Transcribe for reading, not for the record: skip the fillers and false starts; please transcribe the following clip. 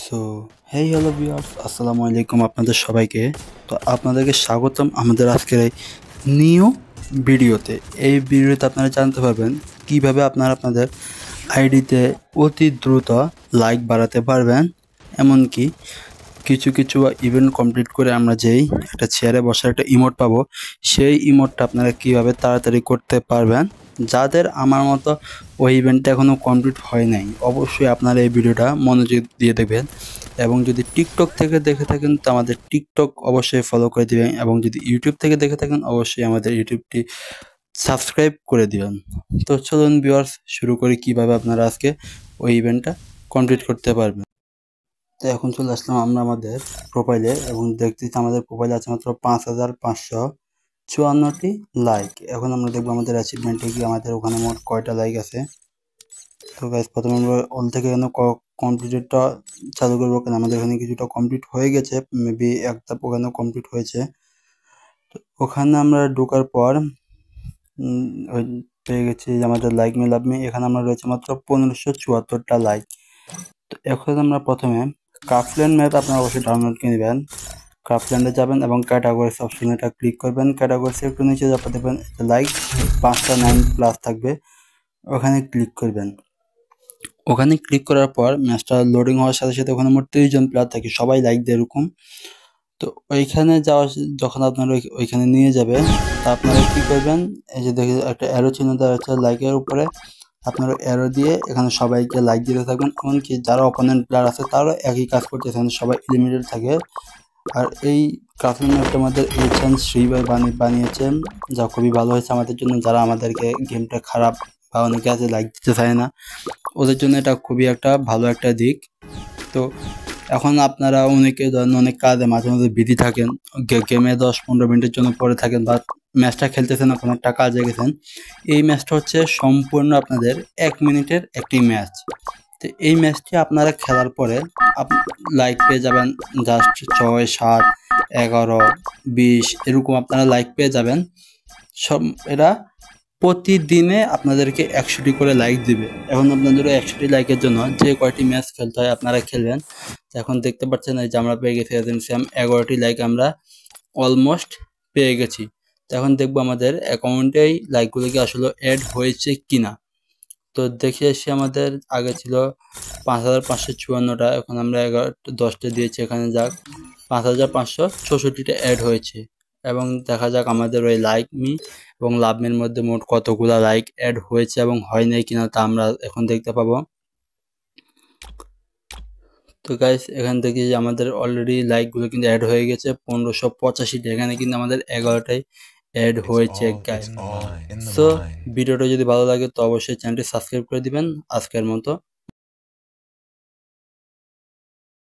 So hey hello viewers, আসসালামু আলাইকুম আপনাদের সবাইকে। তো আপনাদেরকে স্বাগতম আমাদের আজকের এই নিউ ভিডিওতে। এই ভিডিওতে আপনারা জানতে পারবেন কিভাবে আপনারা আপনাদের আইডিতে অতি দ্রুত লাইক বাড়াতে পারবেন। এমনকি কিছু কিছু ইভেন্ট কমপ্লিট করে আমরা যেই একটা চেয়ারে বসার একটা ইমোট পাবো, সেই ইমোটটা আপনারা কিভাবে তাড়াতাড়ি করতে পারবেন। যাদের আমার মতো ওই ইভেন্টটা এখনও কমপ্লিট হয় নাই, অবশ্যই আপনারা এই ভিডিওটা মনোযোগ দিয়ে দেখবেন। এবং যদি টিকটক থেকে দেখে থাকেন তো আমাদের টিকটক অবশ্যই ফলো করে দিবেন, এবং যদি ইউটিউব থেকে দেখে থাকেন অবশ্যই আমাদের ইউটিউবটি সাবস্ক্রাইব করে দিবেন। তো চলুন ভিউয়ার্স, শুরু করি কিভাবে আপনারা আজকে ওই ইভেন্টটা কমপ্লিট করতে পারবেন। তো এখন চলে আসলাম আমরা আমাদের প্রোফাইলে, এবং দেখতেছি আমাদের প্রোফাইলে আছে মাত্র 5554টি লাইক। এখন আমরা দেখবো আমাদের অ্যাচিভমেন্টে কি আমাদের ওখানে মোট কয়টা লাইক আছে। তো গাইস, প্রথমে আমরা অল থেকে কেন কমপ্লিটেডটা চালু করবো, কেন আমাদের এখানে কিছুটা কমপ্লিট হয়ে গেছে, মেবি একটা ওখানে কমপ্লিট হয়েছে। তো ওখানে আমরা ঢোকার পর পেয়ে গেছি আমাদের লাইক মে লাভ মি। এখানে আমরা রয়েছে মাত্র 1574টা লাইক। তো এখন আমরা প্রথমে ক্রাফটল্যান্ড ম্যাপ আপনারা অবশ্যই ডাউনলোড করে নেবেন। ক্রাফটল্যান্ডে যাবেন এবং ক্যাটাগরিজ অপশনে এটা ক্লিক করবেন। ক্যাটাগরিজে একটু নিচে যাতে দেখবেন লাইক 5টা 9 প্লাস থাকবে, ওখানে ক্লিক করবেন। ওখানে ক্লিক করার পর ম্যাচটা লোডিং হওয়ার সাথে সাথে ওখানে মোট 30 জন প্লেয়ার থাকে, সবাই লাইক দেয় এরকম। তো ওইখানে যাওয়া যখন আপনারা ওইখানে নিয়ে যাবে, তা আপনারা কী করবেন, এই যে দেখে একটা অ্যারো চিহ্ন দেওয়া হচ্ছে লাইকের উপরে, আপনারা অ্যারো দিয়ে এখানে সবাইকে লাইক দিতে থাকবেন। এমনকি যারা অপোনেন্ট প্লেয়ার আছে তারাও একই কাজ করতেছেন, সবাই লিমিটেড থাকে। আর এই ক্রাফটল্যান্ড ম্যাপটা আমাদের এইচএন শ্রী ভাই বানিয়েছেন, যা খুবই ভালো হয়েছে আমাদের জন্য, যারা আমাদেরকে গেমটা খারাপ বা অনেকে আছে লাইক দিতে চায় না, ওদের জন্য এটা খুবই একটা ভালো একটা দিক। তো এখন আপনারা অনেকে ধরেন অনেক কাজে মাঝে মাঝে বিজি থাকেন, গেমে 10-15 মিনিটের জন্য পরে থাকেন, বা ম্যাচটা খেলতেছেন না, কোনো একটা কাজে গেছেন। এই ম্যাচটা হচ্ছে সম্পূর্ণ আপনাদের 1 মিনিটের একটি ম্যাচ। তো এই ম্যাচটি আপনারা খেলার পরে লাইক পেয়ে যাবেন জাস্ট 6, 7, 11, 20 এরকম আপনারা লাইক পেয়ে যাবেন। সব এরা প্রতিদিনে আপনাদেরকে 100টি করে লাইক দিবে। এখন আপনাদের 100টি লাইকের জন্য যে কয়টি ম্যাচ খেলতে হয় আপনারা খেলবেন। এখন দেখতে পাচ্ছেন এই যে আমরা পেয়ে গেছি 11টি লাইক, আমরা অলমোস্ট পেয়ে গেছি। তো এখন দেখবো আমাদের অ্যাকাউন্টে এই লাইকগুলো কি আসলে অ্যাড হয়েছে কিনা। তো দেখে এসে আমাদের আগে ছিল 5554টা, এখন আমরা 10টা দিয়েছি, এখানে যাক 5564টা অ্যাড হয়েছে। এবং দেখা যাক আমাদের ওই লাইক মি এবং লাভ মির মধ্যে মোট কতগুলা লাইক অ্যাড হয়েছে এবং হয় নাই কিনা তা আমরা এখন দেখতে পাবো। তো গাইস, এখান থেকে যে আমাদের অলরেডি লাইকগুলো কিন্তু অ্যাড হয়ে গেছে 1585টা, এখানে কিন্তু আমাদের 11টাই অ্যাড হয়েছে গাইস। সো ভিডিওটা যদি ভালো লাগে তো অবশ্যই চ্যানেলটি সাবস্ক্রাইব করে দিবেন। আজকের মতো